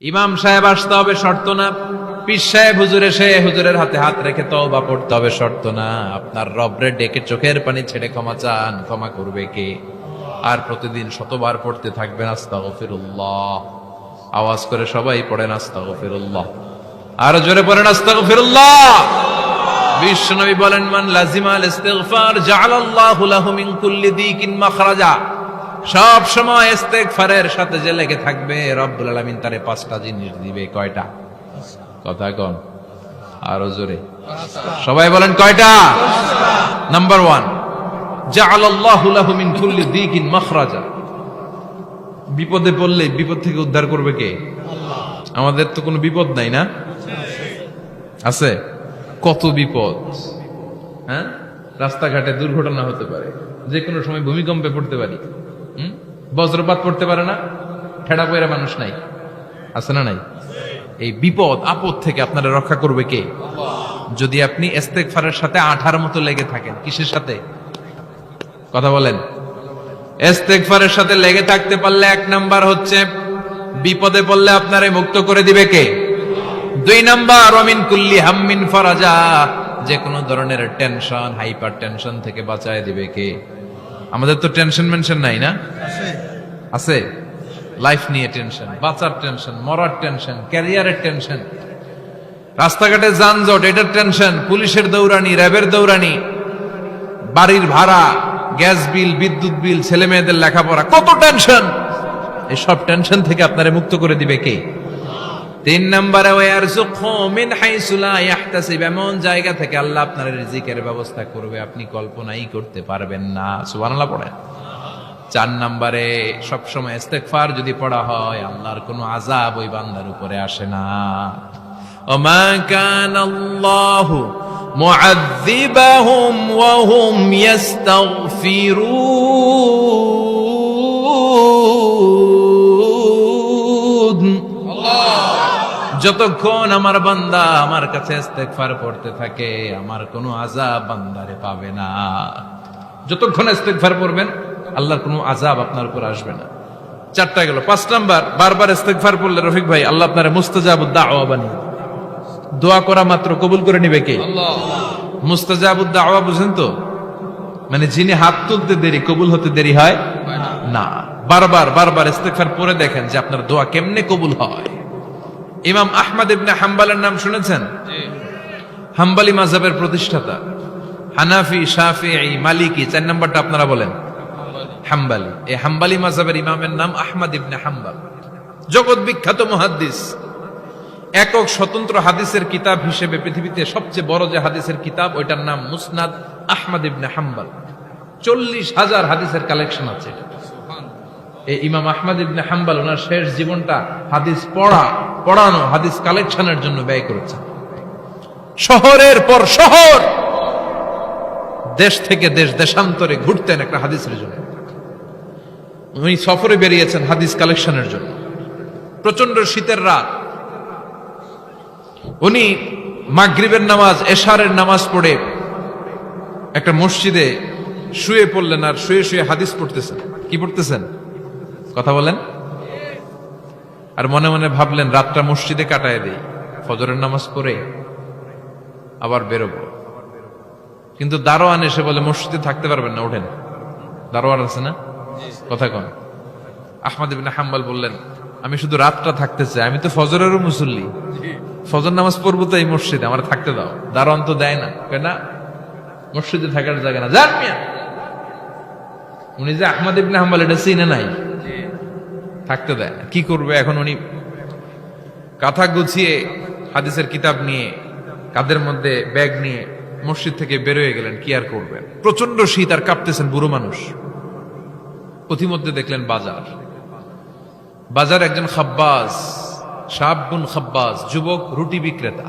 ইমাম সাহেব আসতে হবে শর্ত না, পীর সাহেব হুজুর এসে হুজুরের হাতে হাত রেখে তওবা পড়তে হবে শর্ত না। আপনার রবরে ডেকে চোখের পানি ছেড়ে ক্ষমা চান, ক্ষমা করবে কে? আর প্রতিদিন শতবার পড়তে থাকবেন আস্তাগফিরুল্লাহ। আওয়াজ করে সবাই পড়েন আস্তাগফিরুল্লাহ, আরো জোরে পড়েন আস্তাগফিরুল্লাহ। বিশ্বনবী বলেন, মান লাজিমাল ইস্তিগফার জাআলাল্লাহু লাহু মিন কুল্লি দিকিন মাখরাজা। সব সময় ইস্তেগফারের সাথে যে লেগে থাকবে, রব্বুল আলামিন তারে 5টা জিনিস দিবে। কয়টা? কথা কোন, আরো জোরে সবাই বলেন কয়টা? নাম্বার 1, জাআলাল্লাহু লাহু মিন কুল্লি দিকিন মাখরাজা। বিপদে পড়লে বিপদ থেকে উদ্ধার করবে কে? আল্লাহ। আমাদের তো কোনো বিপদ নাই না? আছে। কত বিপদ, হ্যাঁ? রাস্তাঘাটে দুর্ঘটনা হতে পারে, যে কোনো সময় ভূমিকম্পে পড়তে পারি, বজ্রপাত পড়তে পারে না, ঠেড়া পয়রা মানুষ নাই, আছে না নাই? এই বিপদ আপদ থেকে আপনারা রক্ষা করবে কে? যদি আপনি ইস্তেগফারের সাথে আঠার মতো লেগে থাকেন। কিসের সাথে? কথা বলেন। ইস্তেগফারের সাথে লেগে থাকতে পারলে 1 নাম্বার হচ্ছে বিপদে পড়লে আপনারে মুক্ত করে দিবে কে? 2 নাম্বার ওয়ামিন কুল্লি হাম্মিন ফারাজা। যে কোনো ধরনের টেনশন, হাইপার টেনশন থেকে বাঁচায় দিবে কে? আমাদের তো টেনশন মেনশন নাই না? আছে। লাইফ নিয়ে টেনশন, বাঁচার টেনশন, মরার টেনশন, ক্যারিয়ারের টেনশন, রাস্তাঘাটে যানজট এটার টেনশন, পুলিশের দৌড়ানি, র্যাবের দৌড়ানি, বাড়ির ভাড়া, গ্যাস বিল, বিদ্যুৎ বিল, ছেলে মেয়েদের লেখাপড়া, কত টেনশন। এই সব টেনশন থেকে আপনারে মুক্ত করে দিবে কে? 3 নম্বরে ওয়ারযুকহু মিন হাইসু লা ইয়াহতাসিব। এমন জায়গা থেকে আল্লাহ আপনার রিজিকের ব্যবস্থা করবে আপনি কল্পনাই করতে পারবেন না। সুবহানাল্লাহ পড়েন। 4 নম্বরে সবসময় ইস্তেগফার যদি পড়া হয়, আল্লাহর কোনো আযাব ওই বান্দার উপরে আসে না। ওমা কানাল্লাহু মুআযযিবাহুম ওয়া হুম ইস্তাগফিরুন। যতক্ষণ আমার বান্দা আমার কাছে ইস্তেগফার পড়তে থাকে, আমার কোনো আযাব বান্দারে পাবে না। যতক্ষণ ইস্তেগফার পড়বেন, আল্লাহর কোনো আযাব আপনার উপর আসবে না। 4টা গেল। 5 নাম্বার, বারবার ইস্তেগফার পড়লে রফিক ভাই আল্লাহ আপনারে মুস্তাজাবুদ দাওয়া বানিয়ে, দোয়া করা মাত্র কবুল করে নিবে কে? আল্লাহ। মুস্তাজাবুদ দাওয়া বুঝেন তো? মানে যিনি হাত তুলতে দেরি, কবুল হতে দেরি হয় না। বারবার বারবার ইস্তেগফার পড়ে দেখেন যে আপনার দোয়া কেমনে কবুল হয়। ইমাম আহমদ ইবনে হাম্বলের নাম শুনেছেন? হাম্বলি মাযহাবের প্রতিষ্ঠাতা। হানাফি, শাফিঈ, মালিকি, 4 নাম্বারটা আপনারা বলেন হাম্বলি। এই হাম্বলি মাযহাবের ইমামের নাম আহমদ ইবনে হাম্বল। জগৎ বিখ্যাত মুহাদ্দিস। একক স্বতন্ত্র হাদিসের কিতাব হিসেবে পৃথিবীতে সবচেয়ে বড় যে হাদিসের কিতাব, ওইটার নাম মুসনাদ আহমদ ইবনে হাম্বল। 40,000 হাদিসের কালেকশন আছে। এই ইমাম আহমদ ইবনে হাম্বল ওনার শেষ জীবনটা হাদিস পড়ানো, হাদিস কালেকশনের জন্য ব্যয় করেছেন। শহরের পর শহর, দেশ থেকে দেশ, দেশান্তরে ঘুরতেন একটা হাদিসের জন্য। উনি সফরে বেরিয়েছেন হাদিস কালেকশনের জন্য। প্রচন্ড শীতের রাত, উনি মাগরিবের নামাজ, এশারের নামাজ পড়ে একটা মসজিদে শুয়ে পড়লেন, আর শুয়ে শুয়ে হাদিস পড়তেছেন। কি পড়তেছেন? কথা বলেন। আর মনে মনে ভাবলেন রাতটা মসজিদে কাটায় দেই, ফজরের নামাজ পড়ে আবার বেরোবো। কিন্তু দারোয়ান এসে বলে মসজিদে থাকতে পারবেন না, ওঠেন। দারোয়ান আছে না? কথা কন। আহমদ ইবনে হাম্বল বললেন, আমি শুধু রাতটা থাকতে চাই, আমি তো ফজরেরও মুসল্লি, ফজর নামাজ পড়বো তো এই মসজিদে, আমার থাকতে দাও। দারোয়ান তো দেয় না, কেন? মসজিদে থাকার জায়গা না, যান মিয়া। উনি যে আহমদ ইবনে হাম্বল এটা চিনে নাই, থাকতে দেয় না। কি করবে এখন? উনি কাঁথা গুছিয়ে হাদিসের কিতাব নিয়ে, কাঁধের মধ্যে ব্যাগ নিয়ে মসজিদ থেকে বেরোয় গেলেন। কি আর করবেন, প্রচন্ড শীত, আর কাঁপতেছেন, বুড়ো মানুষ। পথিমধ্যে দেখলেন বাজার। বাজার একজন খাব্বাজ, শাবুন খাব্বাজ, যুবক রুটি বিক্রেতা।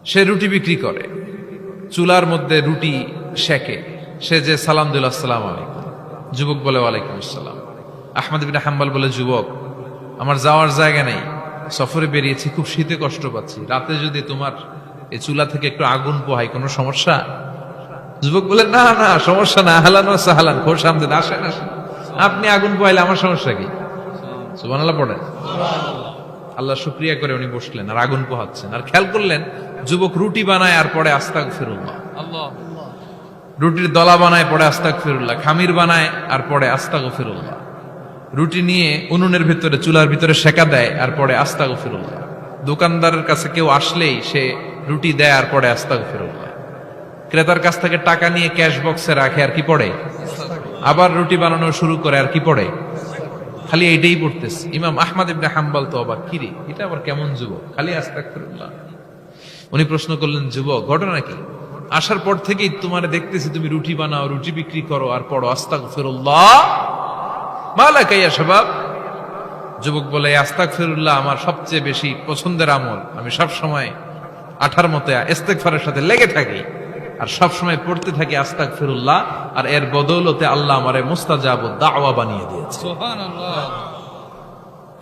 সে রুটি বিক্রি করে, চুলার মধ্যে রুটি সেকে। সে যে সালাম দিল, আসসালামু আলাইকুম। যুবক বলে ওয়ালাইকুম আসসালাম। আহমদ ইবনে হাম্বল বলে, যুবক আমার যাওয়ার জায়গা নেই, সফরে বেরিয়েছি, খুব শীতে কষ্ট পাচ্ছি, রাতে যদি তোমার এই চুলা থেকে একটু আগুন পোহাই, কোনো সমস্যা? যুবক বলে, না না সমস্যা না, আহলান ওয়া সাহলান, খোশ আমদেদ, আসেন আসেন, আপনি আগুন পোহাইলে আমার সমস্যা কি? সুবহানাল্লাহ পড়েন। আল্লাহ শুকরিয়া করে উনি বসলেন আর আগুন পোহাচ্ছেন, আর খেয়াল করলেন যুবক রুটি বানায় আর পরে আস্তাগফিরুল্লাহ, রুটির দলা বানায় পরে আস্তাগফিরুল্লাহ, খামির বানায় আর পরে আস্তাগফিরুল্লাহ, রুটি নিয়ে উনুনের ভিতরে চুলার ভিতরে সেকা দেয় আর পরে আস্তাগফিরুল্লাহ, দোকানদারের কাছে কেউ আসলেই সে রুটি দেয় আর পরে আস্তাগফিরুল্লাহ, ক্রেতার কাছ থেকে টাকা নিয়ে ক্যাশ বক্সে রাখে আর কি পড়ে, আবার রুটি বানানো শুরু করে আর কি পড়ে, খালি এইটাই পড়তেছে। ইমাম আহমদ ইবনে হাম্বল তো অবাক, কিরে এটা আবার কেমন যুবক, খালি আস্তাগফিরুল্লাহ। উনি প্রশ্ন করলেন, যুবক ঘটনা কি? আসার পর থেকেই তোমার দেখতেছি তুমি রুটি বানাও, রুটি বিক্রি করো আর পড়ো আস্তাগফিরুল্লাহ, মালাকা ইয়া শাবাব। যুবক বলে, আস্তাগফিরুল্লাহ আমার সবচেয়ে বেশি পছন্দের আমল, আমি সব সময় আঠার মতো ইস্তেগফারের সাথে লেগে থাকি আর সব সময় পড়তে থাকি আস্তাগফিরুল্লাহ, আর এর বদৌলতে আল্লাহ আমারে মুস্তাজাবুদ দাওয়া বানিয়ে দিয়েছে। সুবহানাল্লাহ।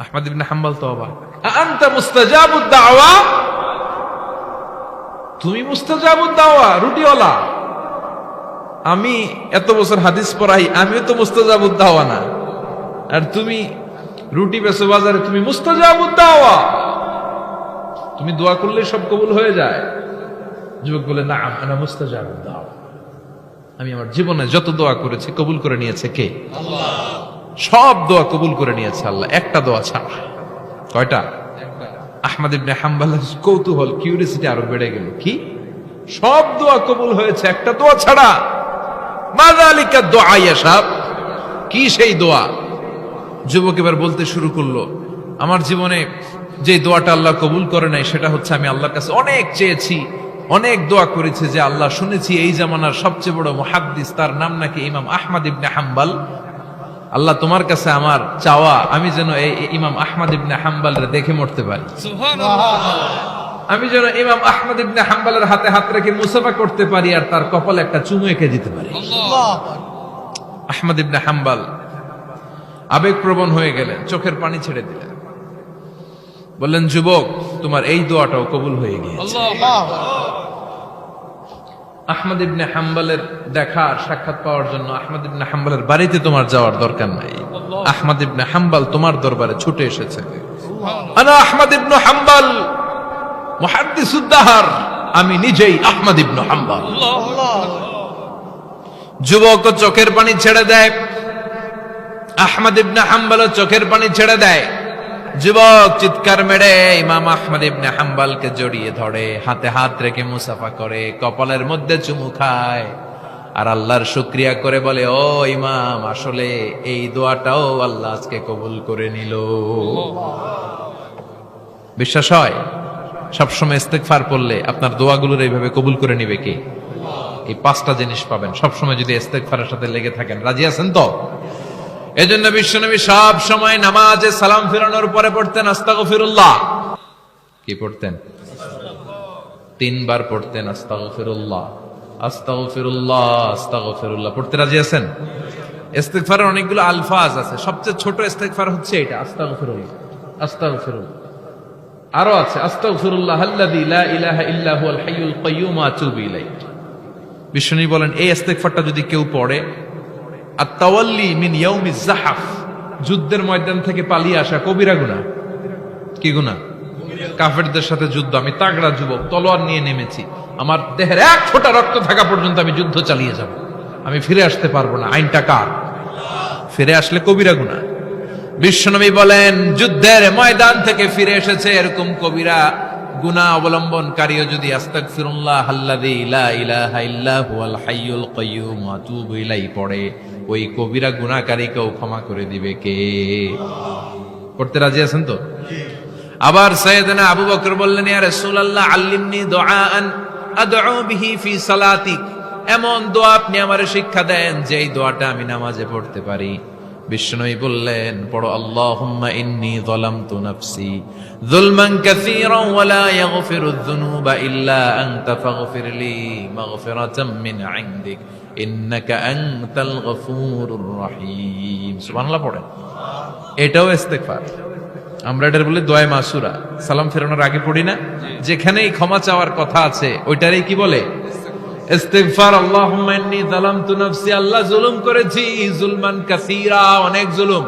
আহমদ ইবনে হাম্বল তো অবাক, আনতা মুস্তাজাবুদ দাওয়া, তুমি মুস্তাজাবুদ দাওয়া রুটিওয়ালা? আমি এত বছর হাদিস পড়াই, আমিও তো মুস্তাজাবুদ দাওয়া না, আর তুমি রুটি বেচো বাজারে, তুমি মুস্তাজাবুদ দাওয়া, তুমি দোয়া করলে সব কবুল হয়ে যায়? যুবক বলে, না আনা মুস্তাজাবুদ দাওয়া, আমি আমার জীবনে যত দোয়া করেছি কবুল করে নিয়েছে কে? আল্লাহ। সব দোয়া কবুল করে নিয়েছে আল্লাহ, একটা দোয়া ছাড়া। কয়টা? আহমদ ইবনে হাম্বলের কৌতূহল, কিউরিয়াসিটি আরো বেড়ে গেল, কি সব দোয়া কবুল হয়েছে একটা দোয়া ছাড়া? মাযালিকা দুআ ইয়া শাব, কি সেই দোয়া? যুবক এবার বলতে শুরু করলো, আমার জীবনে যে দোয়াটা আল্লাহ কবুল করে নাই সেটা হচ্ছে আমি আল্লাহর কাছে অনেক চেয়েছি, অনেক দোয়া করেছে, যে আল্লাহ শুনেছি এই জামানার সবচেয়ে বড় মুহাদ্দিস, তার নাম নাকি ইমাম আহমদ ইবনে হাম্বল। আল্লাহ তোমার কাছে আমার চাওয়া, আমি যেন এই ইমাম আহমদ ইবনে হাম্বলের দেখে মরতে পারি। সুবহানাল্লাহ। আমি যেন ইমাম আহমদ ইবনে হাম্বলের হাতে হাত রেখে মুসাফা করতে পারি আর তার কপালে একটা চুমু এঁকে দিতে পারি। আহমদ ইবনে হাম্বল আবেগপ্রবণ হয়ে গেলেন, চোখের পানি ছেড়ে দিলেন, বললেন, যুবক তোমার এই দোয়াটাও কবুল হয়ে গিয়েছে। আহমদ ইবনে হাম্বলের দেখা সাক্ষাৎ পাওয়ার জন্য আহমদ ইবনে হাম্বলের বাড়িতে তোমার যাওয়ার দরকার নাই, আহমদ ইবনে হাম্বল তোমার দরবারে ছুটে এসেছে। আনা আহমদ ইবনে হাম্বল মুহাদ্দিসুদ দাহর, আমি নিজেই আহমদ ইবনে হাম্বল। যুবক চোখের পানি ছেড়ে দেয়, আহমদ ইবনে হাম্বল চোখের পানি ছেড়ে দেয়। যুবক চিৎকার মেরে ইমাম আহমদ ইবনে হাম্বলকে জড়িয়ে ধরে, হাতে হাত রেখে মুসাফা করে, কপালের মধ্যে চুমু খায় আর আল্লাহর শুকরিয়া করে বলে, ও ইমাম, আসলে এই দোয়াটাও আল্লাহ আজকে কবুল করে নিল। বিশ্বাস হয় সবসময় ইস্তেগফার পড়লে আপনার দোয়াগুলোর এইভাবে কবুল করে নিবে কে? এই পাঁচটা জিনিস পাবেন সবসময় যদি ইস্তেগফারের সাথে লেগে থাকেন। রাজি আছেন তো? এজন্য বিশ্বনবী সব সময় নামাজে সালাম ফিরানোর পরে পড়তেন আস্তাগফিরুল্লাহ। কি পড়তেন? 3 বার পড়তেন আস্তাগফিরুল্লাহ, আস্তাগফিরুল্লাহ, আস্তাগফিরুল্লাহ। পড়তে রাজি আছেন? ইস্তেগফারের অনেকগুলো আলফাজ আছে, সবচেয়ে ছোট ইস্তেগফার হচ্ছে এটা, আস্তাগফিরুল্লাহ, আস্তাগফিরুল্লাহ। আরো আছে, আস্তাগফিরুল্লাহ আল্লাযী লা ইলাহা ইল্লা হুয়াল হাইয়ুল কাইয়্যুম ওয়া আতুবু ইলাইহি। বিশ্বনবী বলেন, এই ইস্তেগফারটা যদি কেউ পড়ে, আত-তাওয়াল্লি মিন ইয়াউমিজ যাহাফ, যুদ্ধের ময়দান থেকে পালিয়ে আসা কবিরা গুনাহ। কি গুনাহ? কাফেরদের সাথে যুদ্ধ, আমি তাগড়া যুবক, তলোয়ার নিয়ে নেমেছি, আমার দেহের এক ফোঁটা রক্ত থাকা পর্যন্ত আমি যুদ্ধ চালিয়ে যাব, আমি ফিরে আসতে পারবো না, আইনটা কার? ফিরে আসলে কবিরা গুনাহ। বিশ্বনবী বলেন, যুদ্ধের ময়দান থেকে ফিরে এসেছে এরকম কবিরা গুনাহ অবলম্বনকারীও যদি আস্তাগফিরুল্লাহ আল্লাযী লা ইলাহা ইল্লা হুয়াল হাইয়ুল কাইয়্যুম ওয়া আতুবু ইলাইহি পড়ে, ওই কবিরা গুনাহকারীকেও ক্ষমা করে দিবে কে? পড়তে রাজি আছেন তো? আবার সাইয়েদনা আবু বকর বললেন, ইয়া রাসূলুল্লাহ আল্লিমনি দুআআন আদউ বিহি ফি সালাতি, এমন দোয়া আপনি আমারে শিক্ষা দেন যেই দোয়াটা আমি নামাজে পড়তে পারি। বিষ্ণুই বললেন, পড়ো, আল্লাহুম্মা ইন্নী যালামতু নাফসি যুলমান কাসীরান ওয়া লা ইয়াগফিরুয যুনুবা ইল্লা আনতা ফাগফিরলি মাগফিরাতাম মিন ইনদিক ইন্নাকা আনতাল গফুরুর রহিম। সুবহানাল্লাহ পড়েন। এটাও ইস্তেগফার। আমরা এটার বলি দোয়া মাসুরা, সালাম ফেরানোর আগে পড়ি না? যেখানেই ক্ষমা চাওয়ার কথা আছে ওইটারই কি বলে? ইস্তিগফার। আল্লাহুম্মা ইন্নী যালামতু নাফসি, আল্লাহ জুলুম করেছি, জুলমান কাসীরা, অনেক জুলুম,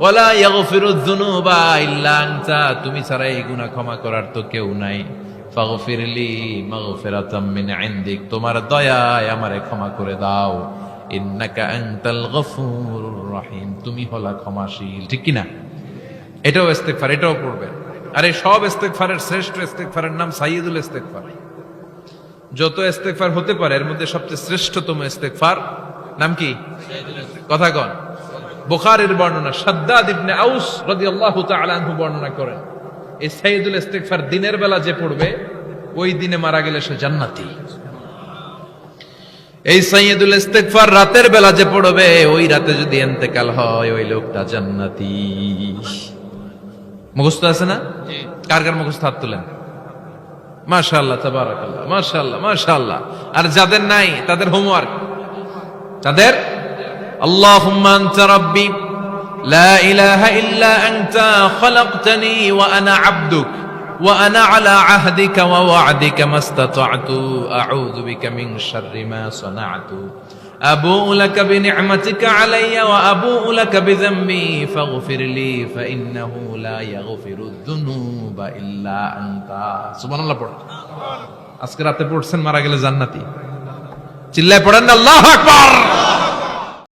ওয়ালা ইয়াগফিরুয যুনুবা ইল্লা আনতা, তুমি ছাড়া এই গুনাহ ক্ষমা করার তো কেউ নাই। ফাগফিরলি মাগফিরাতাম মিন ইনদিক, তোমার দয়ায় আমারে ক্ষমা করে দাও। ইন্নাকা আনতাল গফুরুর রহিম, তুমি হলা ক্ষমাশীল। ঠিক কি না? এটাও ইস্তেগফার, এটাও পড়বেন। আর এই সব ইস্তেগফারের শ্রেষ্ঠ ইস্তেগফারের নাম সাইয়্যিদুল ইস্তেগফার। যত ইস্তেগফার হতে পারে এর মধ্যে সবচেয়ে শ্রেষ্ঠতম ইস্তেগফার নাম কি? কথা কন। বুখারীর বর্ণনা, শাদ্দাদ ইবনে আউস রাদিয়াল্লাহু তাআলা আনহু বর্ণনা করেন, এই সাইয়্যিদুল ইস্তেগফার দিনের বেলা যে পড়বে ওই দিনে মারা গেলে সে জান্নাতি। এই সাইয়্যিদুল ইস্তেগফার রাতের বেলা যে পড়বে ওই রাতে যদি ইন্তেকাল হয় ওই লোকটা জান্নাতি। মুখস্থ আছে না? কার কার মুখস্থ হাত তুলেন? মাশাআল্লাহ, তাবারাকাল্লাহ, মাশাআল্লাহ, মাশাআল্লাহ। আর যাদের নাই তাদের হোমওয়ার্ক, তাদের আল্লাহুম্মা আনতা রাব্বি লা ইলাহা ইল্লা আনতা খালাকতানি ওয়া আনা আবদুক ওয়া আনা আলা আহদিকা ওয়া ওয়া'দিকা মাস্তাতা'তু আউযু বিকা মিন শাররি মা সানা'তু আবুউ লাকা বিনি'মাতিকা আলাইয়া ওয়া আবুউ লাকা বিযামবি ফাগফিরলি ফাইন্নাহু লা ইয়াগফিরুয যুনুবা ইল্লা আনতা। সুবহানাল্লাহ পড়ুন। আজকে রাতে পড়ছেন, মারা গেলে জান্নাতি। চিল্লায় পড়েন না আল্লাহু আকবার।